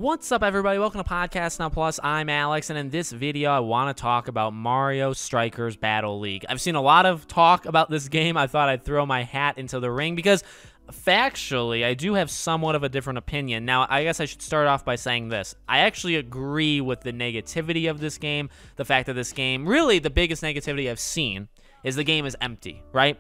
What's up, everybody? Welcome to Podcast Now Plus. I'm Alex, and in this video, I want to talk about Mario Strikers Battle League. I've seen a lot of talk about this game. I thought I'd throw my hat into the ring because factually, I do have somewhat of a different opinion. Now, I guess I should start off by saying this. I actually agree with the negativity of this game, the fact that this game, really the biggest negativity I've seen is the game is empty, right?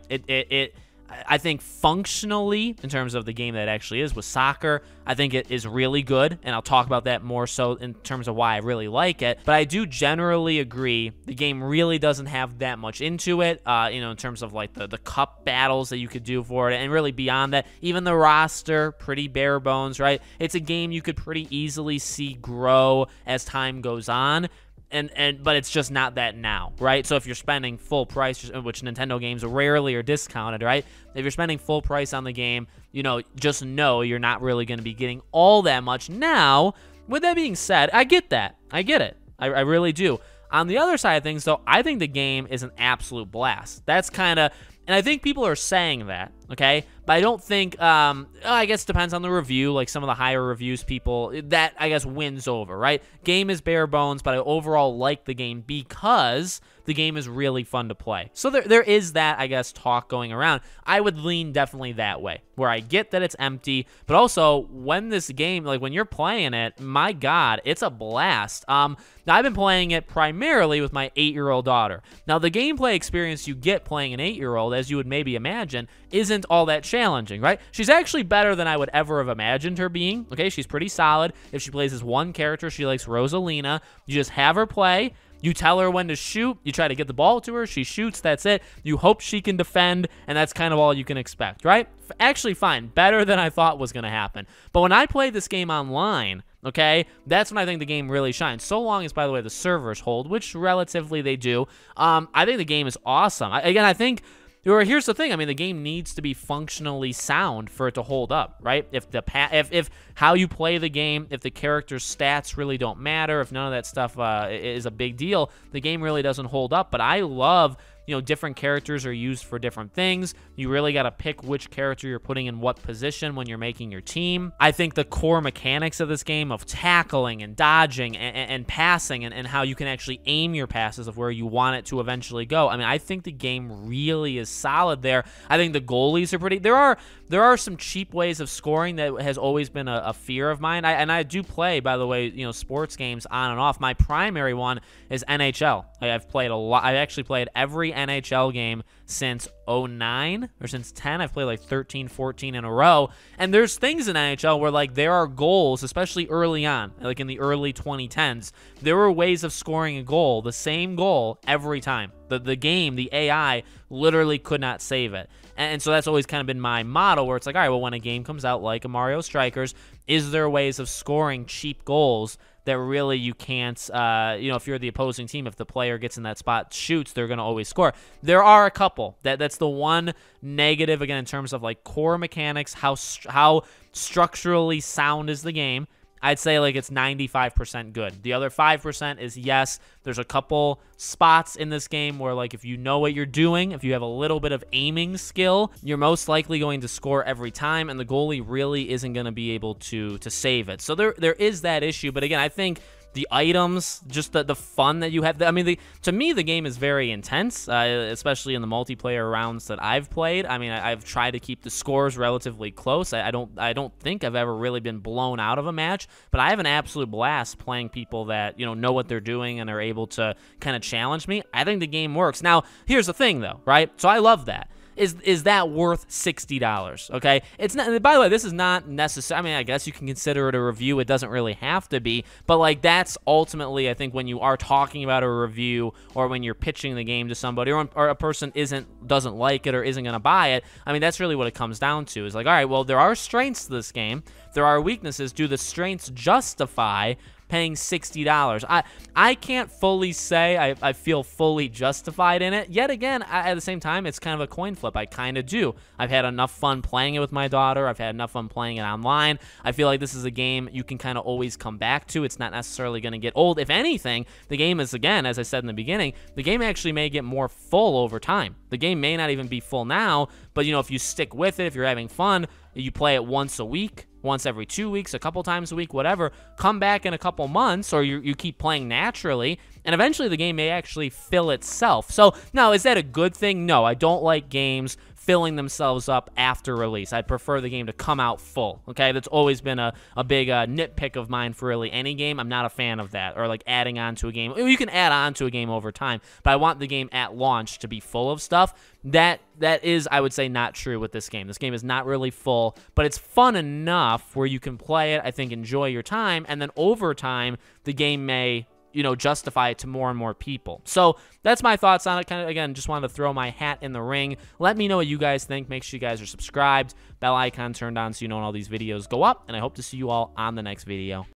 I think functionally, in terms of the game that it actually is with soccer, I think it is really good, and I'll talk about that more so in terms of why I really like it. But I do generally agree the game really doesn't have that much into it, in terms of like the cup battles that you could do for it, and really beyond that, even the roster, pretty bare bones, right? It's a game you could pretty easily see grow as time goes on. But it's just not that now, right? So if you're spending full price, which Nintendo games rarely are discounted, right? If you're spending full price on the game, just know you're not really going to be getting all that much. Now, with that being said, I get that. I get it. I really do. On the other side of things, though, I think the game is an absolute blast. That's kind of... And I think people are saying that, okay? But I don't think, I guess it depends on the review. Like some of the higher reviews people, that I guess wins over, right? Game is bare bones, but I overall like the game because the game is really fun to play. So there is that, I guess, talk going around. I would lean definitely that way, where I get that it's empty, but also when this game, like when you're playing it, my God, it's a blast. Now I've been playing it primarily with my 8-year-old daughter. Now the gameplay experience you get playing an 8-year-old, as you would maybe imagine, isn't all that challenging, right? She's actually better than I would ever have imagined her being, okay? She's pretty solid. If she plays as one character, she likes Rosalina. You just have her play. You tell her when to shoot. You try to get the ball to her. She shoots. That's it. You hope she can defend, and that's kind of all you can expect, right? Actually, fine. Better than I thought was going to happen. But when I play this game online, okay, that's when I think the game really shines. So long as, by the way, the servers hold, which relatively they do. I think the game is awesome. I think... Here's the thing. I mean, the game needs to be functionally sound for it to hold up, right? If how you play the game, if the character's stats really don't matter, if none of that stuff is a big deal, the game really doesn't hold up. But I love, different characters are used for different things. You really got to pick which character you're putting in what position when you're making your team. I think the core mechanics of this game of tackling and dodging and passing and how you can actually aim your passes of where you want it to eventually go. I mean, I think the game really is solid there. I think the goalies are pretty... There are some cheap ways of scoring that has always been a fear of mine. I do play, by the way, sports games on and off. My primary one is NHL. I've played a lot. I've actually played every NHL game since 09 or since 10. I've played like 13, 14 in a row. And there's things in NHL where like there are goals, especially early on, like in the early 2010s. There were ways of scoring a goal, the same goal every time. The game, the AI literally could not save it. And so that's always kind of been my motto, where it's like, all right, well, when a game comes out like a Mario Strikers, is there ways of scoring cheap goals that really you can't, if you're the opposing team, if the player gets in that spot, shoots, they're going to always score. There are a couple. That's the one negative, again, in terms of like core mechanics, how structurally sound is the game. I'd say like it's 95% good. The other 5% is, yes, there's a couple spots in this game where like if you know what you're doing, if you have a little bit of aiming skill, you're most likely going to score every time, and the goalie really isn't going to be able to save it. So there is that issue, but again, I think the items, just the fun that you have. I mean, to me, the game is very intense, especially in the multiplayer rounds that I've played. I mean, I've tried to keep the scores relatively close. I don't think I've ever really been blown out of a match, but I have an absolute blast playing people that, know what they're doing and are able to kind of challenge me. I think the game works. Now, here's the thing, though, right? So I love that. Is that worth $60? Okay, it's not. By the way, this is not necessary. I mean, I guess you can consider it a review. It doesn't really have to be, but like that's ultimately, I think, when you are talking about a review or when you're pitching the game to somebody or a person doesn't like it or isn't going to buy it. I mean, that's really what it comes down to. Is like, all right, well, there are strengths to this game. There are weaknesses. Do the strengths justify paying $60? I can't fully say I feel fully justified in it. Yet again, at the same time, it's kind of a coin flip. I kind of do. I've had enough fun playing it with my daughter. I've had enough fun playing it online. I feel like this is a game you can kind of always come back to. It's not necessarily going to get old. If anything, the game is, again, as I said in the beginning, the game actually may get more full over time. The game may not even be full now, but, if you stick with it, if you're having fun, you play it once a week, once every 2 weeks, a couple times a week, whatever, come back in a couple months, or you keep playing naturally, and eventually the game may actually fill itself. So now, is that a good thing? No, I don't like games filling themselves up after release. I'd prefer the game to come out full, okay? That's always been a big nitpick of mine for really any game. I'm not a fan of that, or like adding on to a game. You can add on to a game over time, but I want the game at launch to be full of stuff. That is, I would say, not true with this game. This game is not really full, but it's fun enough where you can play it, I think, enjoy your time, and then over time, the game may, you know, justify it to more and more people. So that's my thoughts on it. Kind of, again, just wanted to throw my hat in the ring. Let me know what you guys think. Make sure you guys are subscribed, bell icon turned on so you know when all these videos go up, and I hope to see you all on the next video.